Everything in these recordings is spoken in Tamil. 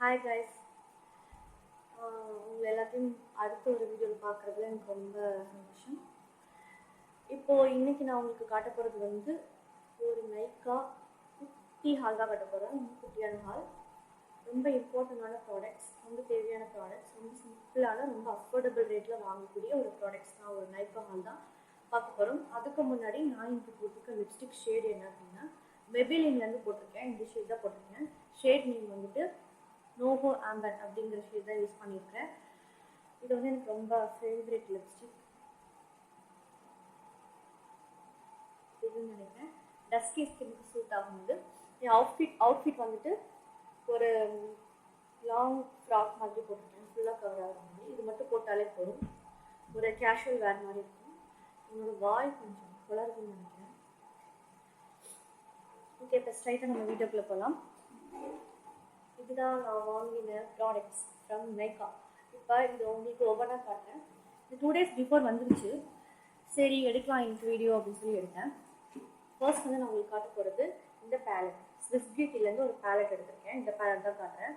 ஹாய் கைஸ், உங்களை எல்லாத்தையும் அடுத்த ஒரு வீடியோவில் பார்க்குறதுல எனக்கு ரொம்ப சந்தோஷம். இன்னைக்கு நான் உங்களுக்கு காட்ட போகிறது வந்து ஒரு நைக்கா குட்டி ஹால் தான் காட்ட போகிறேன். ரொம்ப குட்டியான ஹால், ரொம்ப இம்பார்ட்டண்டான ப்ராடக்ட்ஸ், ரொம்ப தேவையான ப்ராடக்ட்ஸ், ரொம்ப சிம்பிளான ரொம்ப அஃபோர்டபுள் ரேட்டில் வாங்கக்கூடிய ஒரு ப்ராடக்ட்ஸ் தான். ஒரு நைக்கா ஹால் தான் பார்க்க போகிறோம். அதுக்கு முன்னாடி நான் இன்றைக்கு போட்டிருக்க லிப்ஸ்டிக் ஷேட் என்ன அப்படின்னா மெபிலின்லேருந்து போட்டிருக்கேன். இந்த ஷேட் தான் போட்டிருக்கேன். ஷேட் நேம் வந்துட்டு நோஹோ ஆம்பர் அப்படிங்கிற ஷேட் தான் யூஸ் பண்ணியிருக்கேன். இது வந்து எனக்கு ரொம்ப ஃபேவரட் லிப்ஸ்டிக் இதுன்னு நினைக்கிறேன். டஸ்கி ஸ்கின்னுக்கு சூட் ஆகும்போது என் அவுட்ஃபிட் வந்துட்டு ஒரு லாங் ஃப்ராக் மாதிரி போட்டிருக்கேன், ஃபுல்லாக கவர் ஆகிற மாதிரி. இது மட்டும் போட்டாலே போதும், ஒரு கேஷுவல் வேர் மாதிரி இருக்கும். என்னோட வாய் கொஞ்சம் குளருதுன்னு நினைக்கிறேன். ஓகே, இப்போ ஸ்ட்ரைட்டாக நம்ம வீடியோக்குள்ளே போகலாம். இதுதான் நான் வாங்கின ப்ராடக்ட்ஸ் ஃப்ரம் நைக்கா. இப்போ இது உங்களுக்கு ஒவ்வொன்றா காட்டுறேன். இது 2 days பிஃபோர் வந்துருச்சு. சரி எடுக்கலாம் இந்த வீடியோ அப்படின்னு சொல்லி எடுத்தேன். ஃபர்ஸ்ட் வந்து நான் உங்களுக்கு காட்ட போகிறது இந்த பேலட். ஸ்விஸ் பியூட்டிலேருந்து ஒரு பேலட் எடுத்திருக்கேன். இந்த பேலட் தான் காட்டுறேன்.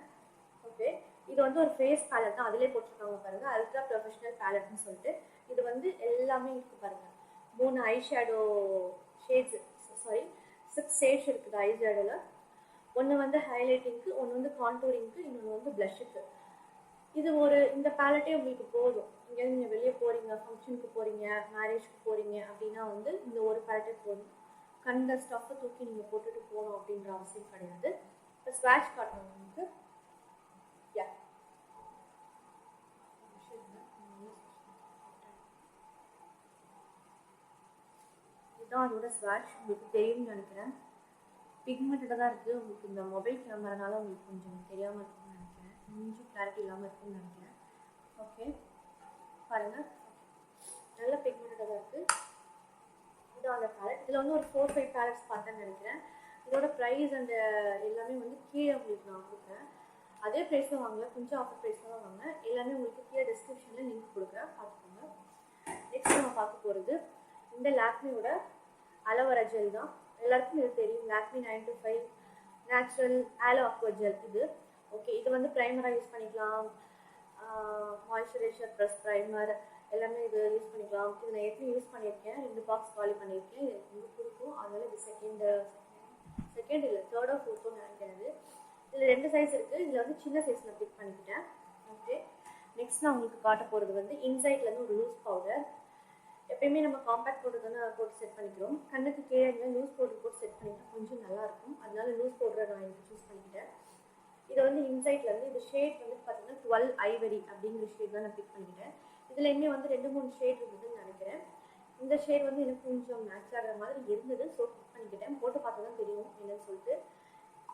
ஓகே, இது வந்து ஒரு ஃபேஸ் பேலட் தான். அதிலே போட்டிருக்காங்க பாருங்கள், அல்ட்ரா ப்ரொஃபஷனல் பேலட்னு சொல்லிட்டு. இது வந்து எல்லாமே இருக்குது பாருங்கள். 3 ஐ ஷேடோ ஷேட்ஸ், 6 ஷேட்ஸ் இருக்குது ஐ ஷேடோவில். ஒன்று வந்து ஹைலைட்டிங்க்கு, ஒன்று வந்து கான்டூரிங்க்கு, இன்னொன்று வந்து ப்ளஷ்ஷுக்கு. இந்த பேலட்டே உங்களுக்கு போதும். இங்கேருந்து நீங்கள் வெளியே போகிறீங்க, ஃபங்க்ஷனுக்கு போகிறீங்க, மேரேஜ்க்கு போகிறீங்க அப்படின்னா வந்து இந்த ஒரு பேலட்டே போதும். கண்ட ஸ்டஃப்பை தூக்கி நீங்கள் போட்டுட்டு போகணும் அப்படின்ற அவசியம் கிடையாது. இப்போ ஸ்வாட்ச் காட்டணும் உங்களுக்கு. இதுதான் அதோட ஸ்வாட்ச். உங்களுக்கு தெரியும்னு நினைக்கிறேன். பிக்மெண்டடாக தான் இருக்குது. உங்களுக்கு இந்த மொபைல் கேமரானால உங்களுக்கு கொஞ்சம் தெரியாமல் இருக்கும்னு நினைக்கிறேன், கொஞ்சம் கிளாரிட்டி இல்லாமல் இருக்கும்னு நினைக்கிறேன். ஓகே பாருங்கள், நல்ல பிக்மெண்டடாக தான் இருக்குது. இதுதான் அந்த பேலட். இதில் வந்து ஒரு 4-5 பேலட்ஸ் பார்த்தேன்னு நினைக்கிறேன். இதோட ப்ரைஸ் அந்த எல்லாமே வந்து கீழே உங்களுக்கு நான் கொடுக்குறேன். அதே ப்ரைஸில் வாங்கல, கொஞ்சம் ஆஃபர் ப்ரைஸில் தான் வாங்கினேன். எல்லாமே உங்களுக்கு கீழே டிஸ்கிரிப்ஷனில் லிங்க் கொடுக்குறேன், பார்த்துக்கோங்க. நெக்ஸ்ட் நம்ம பார்க்க போகிறது இந்த லாக்மியோட அலோவேரா ஜெல் தான். எல்லாருக்கும் இது தெரியும், லாக்மி 925 நேச்சுரல் ஆலோ அக்வா ஜெல் இது. ஓகே, இது வந்து ப்ரைமராக யூஸ் பண்ணிக்கலாம், மாய்ஸ்சரைசர் ப்ளஸ் ப்ரைமர் எல்லாமே இது யூஸ் பண்ணிக்கலாம். இது நான் எப்படி யூஸ் பண்ணியிருக்கேன், 2 பாக்ஸ் காலி பண்ணியிருக்கேன். இது ரொம்ப பிடிக்கும், அதனால இது செகண்ட் இல்லை 3rd or 4th நினைக்கிறது. இதில் 2 சைஸ் இருக்குது. இதில் வந்து சின்ன சைஸ் நான் பிக் பண்ணிக்கிட்டேன். ஓகே, நெக்ஸ்ட் நான் உங்களுக்கு காட்ட போகிறது வந்து இன்சைட்லேருந்து ஒரு லூஸ் பவுடர். எப்பயுமே நம்ம காம்பேக்ட் பவுடர் தானே போட்டு செட் பண்ணிக்கிறோம். கண்ணுக்கு கீழே லூஸ் பவுடர் போட்டு செட் பண்ணிட்டா கொஞ்சம் நல்லாயிருக்கும். அதனால லூஸ் பவுடரை நான் இங்கே சூஸ் பண்ணிக்கிட்டேன். இதை வந்து இன்சைட்லேருந்து இந்த ஷேட் வந்து பார்த்தீங்கன்னா 12 ஐவரி அப்படிங்கிற ஷேட் தான் நான் பிக் பண்ணிக்கிட்டேன். இதுலேயுமே வந்து 2-3 ஷேட் இருந்ததுன்னு நினைக்கிறேன். இந்த ஷேட் வந்து எனக்கு கொஞ்சம் மேட்ச் ஆகிற மாதிரி இருந்தது, ஸோ பிக் பண்ணிக்கிட்டேன். போட்டு பார்த்தா தான் தெரியும் என்னன்னு சொல்லிட்டு.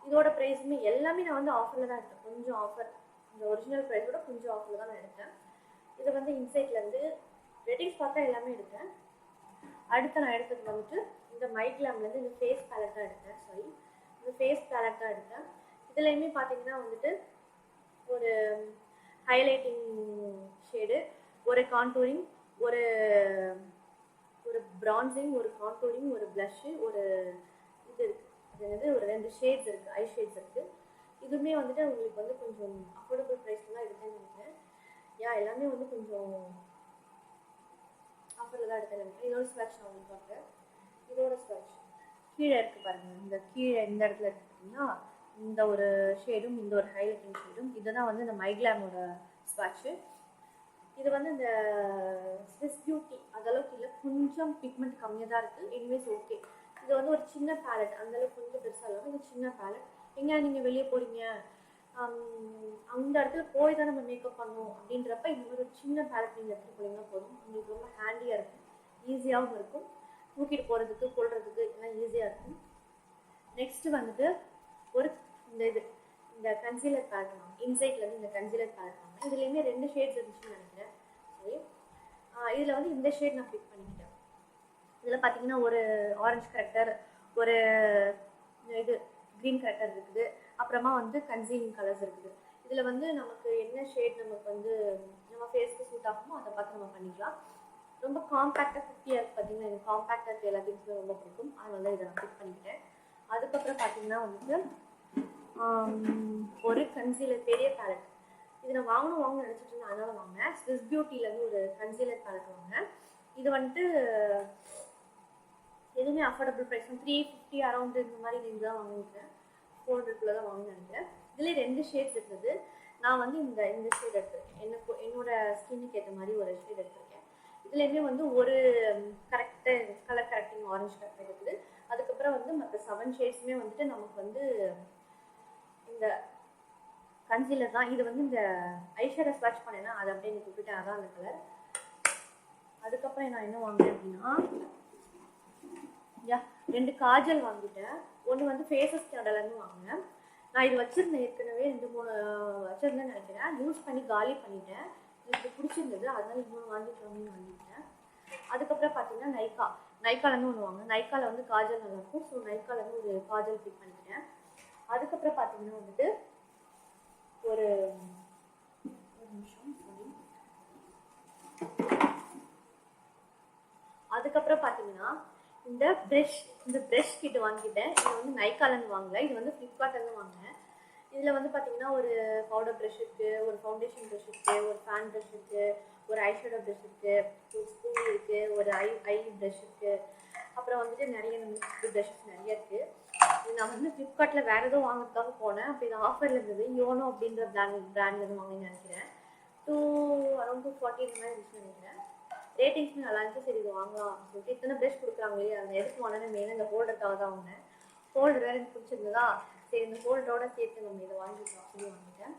இதோட ப்ரைஸுமே எல்லாமே நான் வந்து ஆஃபரில் தான் எடுத்தேன், கொஞ்சம் ஆஃபர், இந்த ஒரிஜினல் ப்ரைஸோட கொஞ்சம் ஆஃபரில் தான் நான் எடுத்தேன். இது வந்து இன்சைட்லேருந்து ரேட்டிங்ஸ் பார்த்தா எல்லாமே எடுத்தேன். அடுத்து நான் எடுத்தது வந்துட்டு இந்த மைக்லாம்லேருந்து இந்த ஃபேஸ் பேலட் தான் எடுத்தேன். இந்த ஃபேஸ் பேலட் தான் எடுத்தேன். இதுலையுமே பார்த்தீங்கன்னா வந்துட்டு ஒரு ஹைலைட்டிங் ஷேடு, ஒரு கான்டூரிங், ஒரு பிரான்சிங், ஒரு கான்டூரிங், ஒரு ப்ளஷ்ஷு, ஒரு இது இருக்குது, அது வந்து ஒரு 2 ஷேட்ஸ் இருக்குது, ஐ ஷேட்ஸ் இருக்குது. இதுவுமே வந்துட்டு உங்களுக்கு வந்து கொஞ்சம் அஃபோர்டபுள் ப்ரைஸில் தான் எடுத்தேன்னு நினைக்கிறேன். எல்லாமே வந்து கொஞ்சம் ஆஃபரில் தான் எடுத்தேன் நினைக்கிறேன். இதோட ஸ்வாட்ச் நான் உங்களுக்கு பார்க்குறேன். இதோட ஸ்வாட்ச் கீழே இருக்குது பாருங்கள். இந்த கீழே இந்த இடத்துல இருக்குது பார்த்தீங்கன்னா, இந்த ஒரு ஷேடும் இந்த ஒரு ஹைலைட்டிங் ஷேடும். இதுதான் வந்து இந்த மைக்லாமோட ஸ்வாட்சு. இது வந்து இந்த ஸ்விஸ் பியூட்டி அதளவுக்கு இல்லை, கொஞ்சம் பிக்மெண்ட் கம்மியாக தான் இருக்குது. Anyways okay. இது வந்து ஒரு சின்ன பேலட், அந்தளவுக்கு கொஞ்சம் பெருசாக இல்லாமல் இது சின்ன பேலட். எங்கே நீங்கள் வெளியே போகிறீங்க, அந்த இடத்துல போய் தான் நம்ம மேக்கப் பண்ணணும் அப்படின்றப்ப இந்த மாதிரி ஒரு சின்ன பேலட் நீங்கள் எடுத்துகிட்டு போனீங்கன்னா போதும். உங்களுக்கு ரொம்ப ஹேண்டியாக இருக்கும், ஈஸியாகவும் இருக்கும், தூக்கிட்டு போகிறதுக்கு கொள்றதுக்கு எல்லாம் ஈஸியாக இருக்கும். நெக்ஸ்ட்டு வந்துட்டு ஒரு இந்த கன்சீலர் பேலட் வாங்க, இன்சைட்லேருந்து இந்த கன்சீலர் பேலட் வாங்க. இதுலேயுமே 2 ஷேட்ஸ் இருந்துச்சுன்னு நினைக்கிறேன். சரி, இதில் வந்து இந்த ஷேட் நான் பிக் பண்ணிக்கிட்டேன். இதில் பார்த்தீங்கன்னா ஒரு ஆரஞ்சு கரெக்டர், ஒரு இது க்ரீன் கரெக்டர் இருக்குது, அப்புறமா வந்து கன்சீலிங் கலர்ஸ் இருக்குது. இதில் வந்து நமக்கு என்ன ஷேட் நமக்கு வந்து நம்ம ஃபேஸ்க்கு சூட் ஆகுமோ அதை பார்த்து நம்ம பண்ணிக்கலாம். ரொம்ப காம்பேக்டாக குட்டியாக இருக்குது பார்த்தீங்கன்னா, எனக்கு காம்பேக்டாக இருக்குது எல்லா திங்ஸுமே ரொம்ப பிடிக்கும், அதனால இதை நான் பிக் பண்ணிக்கிட்டேன். அதுக்கப்புறம் பார்த்தீங்கன்னா வந்துட்டு ஒரு கன்சீலர் பெரிய பேலட். இது நான் வாங்கணும்னு நினச்சிட்டு இருந்தேன், அதனால வாங்கினேன். ஸ்விஸ் பியூட்டிலேருந்து ஒரு கன்சீலர் பேலட் வாங்கினேன். இது வந்துட்டு எதுவுமே அஃபோர்டபுள் ப்ரைஸ், 350 அரௌண்ட் இந்த மாதிரி ரேஞ்ச் தான் வாங்கியிருக்கேன். 400 தான் வாங்கணும்னு நினைக்கிறேன். இதில் 2 ஷேட்ஸ் இருக்குது. நான் வந்து இந்த ஷேட் எடுத்துருக்கேன். என்னோட ஸ்கின்னுக்கு ஏற்ற மாதிரி ஒரு ஷேட் எடுத்திருக்கேன். இதுலேயுமே வந்து ஒரு கலர் கரெக்டிங் ஆரஞ்சு கலர் இருக்குது. அதுக்கப்புறம் வந்து மற்ற 7 ஷேட்ஸுமே வந்துட்டு நமக்கு வந்து இந்த கன்சீலர் தான். இது வந்து இந்த ஐஷேடோ ஸ்வாட்ச் பண்ணேன்னா அது அப்படியே எனக்கு விட்டுட்டேன், அதான் அந்த கலர். அதுக்கப்புறம் நான் என்ன வாங்கினேன் அப்படின்னா 2 காஜல் வாங்கிட்டேன். ஒன்று வந்து ஃபேஸஸ் கேடலேருந்து வாங்கினேன். நான் இது வச்சுருந்தேன், ஏற்கனவே 2-3 வச்சுருந்தேன்னு நினைக்கிறேன். யூஸ் பண்ணி காலி பண்ணிட்டேன். எனக்கு பிடிச்சிருந்தது, அதனால இன்னொன்று வாங்கிட்டேன். அதுக்கப்புறம் பார்த்தீங்கன்னா நைக்காலேருந்து ஒன்று வாங்கினேன். நைக்காவில் வந்து காஜல் நல்லாயிருக்கும். ஸோ நைக்காலேருந்து ஒரு காஜல் பிக் பண்ணிக்கிட்டேன். அதுக்கப்புறம் பார்த்தீங்கன்னா வந்துட்டு ஒரு நிமிஷம் சாரி. அதுக்கப்புறம் பார்த்தீங்கன்னா இந்த ப்ரெஷ் கிட் வாங்கிட்டேன். இது வந்து நைக்காலேருந்து வாங்கல, இது வந்து ஃப்ளிப்கார்ட்லேருந்து வாங்கினேன். இதில் வந்து பார்த்தீங்கன்னா ஒரு பவுடர் ப்ரெஷ் இருக்குது, ஒரு ஃபவுண்டேஷன் ப்ரெஷ் இருக்குது, ஒரு ஃபேன் ப்ரெஷ் இருக்குது, ஒரு ஐஷேடோ ப்ரெஷ் இருக்குது, ஒரு ஸ்பூன் இருக்குது, ஒரு ஐ ப்ரெஷ் இருக்குது. அப்புறம் வந்துட்டு நிறைய ப்ரெஷ்ஷஸ் நிறைய இருக்குது. இது நான் வந்து ஃப்ளிப்கார்ட்டில் வேறு ஏதோ வாங்குறதுக்காக போனேன். அப்போ இது ஆஃபரில் இருந்தது. யோனோ அப்படின்ற பிராண்ட்லேருந்து வாங்கினு நினைக்கிறேன். அரௌண்ட் 240 இந்த மாதிரி இருந்துச்சுன்னு நினைக்கிறேன். ரேட்டிங்ஸுமே நல்லா இருந்துச்சு. சரி இது வாங்கலாம் அப்படின்னு சொல்லிட்டு இத்தனை ப்ரெஷ் கொடுக்குறாங்களே, அந்த எதுக்கு வாங்கினே மெயினாக இந்த ஹோல்டருக்காக தான் வாங்கினேன். ஹோல்டர் வேறு எனக்கு பிடிச்சிருந்ததா, சரி இந்த ஹோல்டரோட சேர்த்து நம்ம இதை வாங்கிக்கலாம் சொல்லி வாங்கிட்டேன்.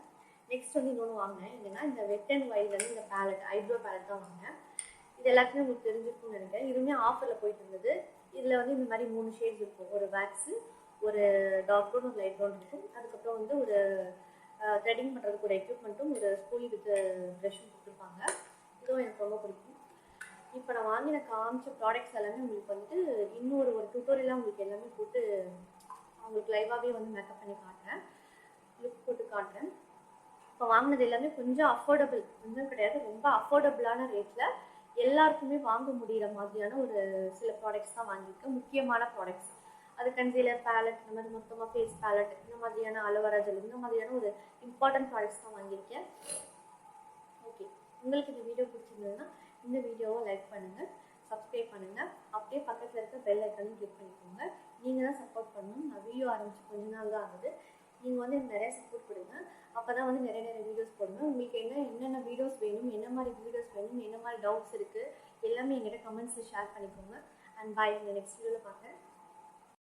நெக்ஸ்ட் வந்து இன்னொன்று வாங்கினேன். என்னன்னா இந்த வெட் அண்ட் வைல்ட்லேருந்து இந்த பேலட், ஐப்ரோ பேலட் தான் வாங்கினேன். இது எல்லாத்துக்குமே உங்களுக்கு தெரிஞ்சிருக்கும்னு நினைக்கிறேன். இதுவுமே ஆஃபரில் போயிட்டு இருந்தது. இதில் வந்து இந்த மாதிரி 3 ஷேட்ஸ் இருக்கும். ஒரு வேக்ஸு, ஒரு டார்க் ப்ரௌன், ஒரு லைட் ப்ரௌன் இருக்கும். அதுக்கப்புறம் வந்து ஒரு த்ரெட்டிங் பண்ணுறதுக்கு ஒரு எக்யூப்மெண்ட்டும் ஒரு ஸ்கூல் வித் ப்ரெஷ்ஷும் கொடுத்துருப்பாங்க. இதுவும் எனக்கு ரொம்ப பிடிக்கும். இப்போ நான் வாங்கின காமிச்ச ப்ராடக்ட்ஸ் எல்லாமே உங்களுக்கு வந்துட்டு இன்னொரு டுட்டோரியலாக உங்களுக்கு எல்லாமே போட்டு உங்களுக்கு லைவாகவே வந்து மேக்கப் பண்ணி காட்டுறேன், லுக் போட்டு காட்டுறேன். இப்போ வாங்கினது எல்லாமே கொஞ்சம் அஃபோர்டபுள், கொஞ்சம் கிடையாது, ரொம்ப அஃபோர்டபுளான ரேட்டில் எல்லாருக்குமே வாங்க முடிகிற மாதிரியான ஒரு சில ப்ராடக்ட்ஸ் தான் வாங்கியிருக்கேன். முக்கியமான ப்ராடக்ட்ஸ், அது கன்சீலர், பேலட், இந்த மாதிரி மொத்தமாக ஃபேஸ் பேலட், இந்த மாதிரியான அலோவேரா ஜெல், இந்த மாதிரியான ஒரு இம்பார்ட்டன்ட் ப்ராடக்ட்ஸ் தான் வாங்கியிருக்கேன். ஓகே, உங்களுக்கு இந்த வீடியோ பிடிச்சிருந்ததுன்னா இந்த வீடியோவை லைக் பண்ணுங்கள், சப்ஸ்கிரைப் பண்ணுங்கள், அப்படியே பக்கத்தில் இருக்க பெல் ஐக்கனையும் கிளிக் பண்ணிக்கோங்க. நீங்கள் தான் சப்போர்ட் பண்ணணும். நான் வீடியோ ஆரம்பித்து கொஞ்ச நாள் தான் ஆகுது. நீங்கள் வந்து நிறைய சப்போர்ட் கொடுங்க. அப்போ தான் வந்து நிறைய வீடியோஸ் போடுவேன். உங்களுக்கு என்னென்ன வீடியோஸ் வேணும், என்ன மாதிரி வீடியோஸ் வேணும், என்ன மாதிரி டவுட்ஸ் இருக்குது, எல்லாமே எங்கிட்ட கமெண்ட்ஸில் ஷேர் பண்ணிக்கோங்க. அண்ட் பாய், இந்த நெக்ஸ்ட் வீடியோவில் பார்க்குறேன்.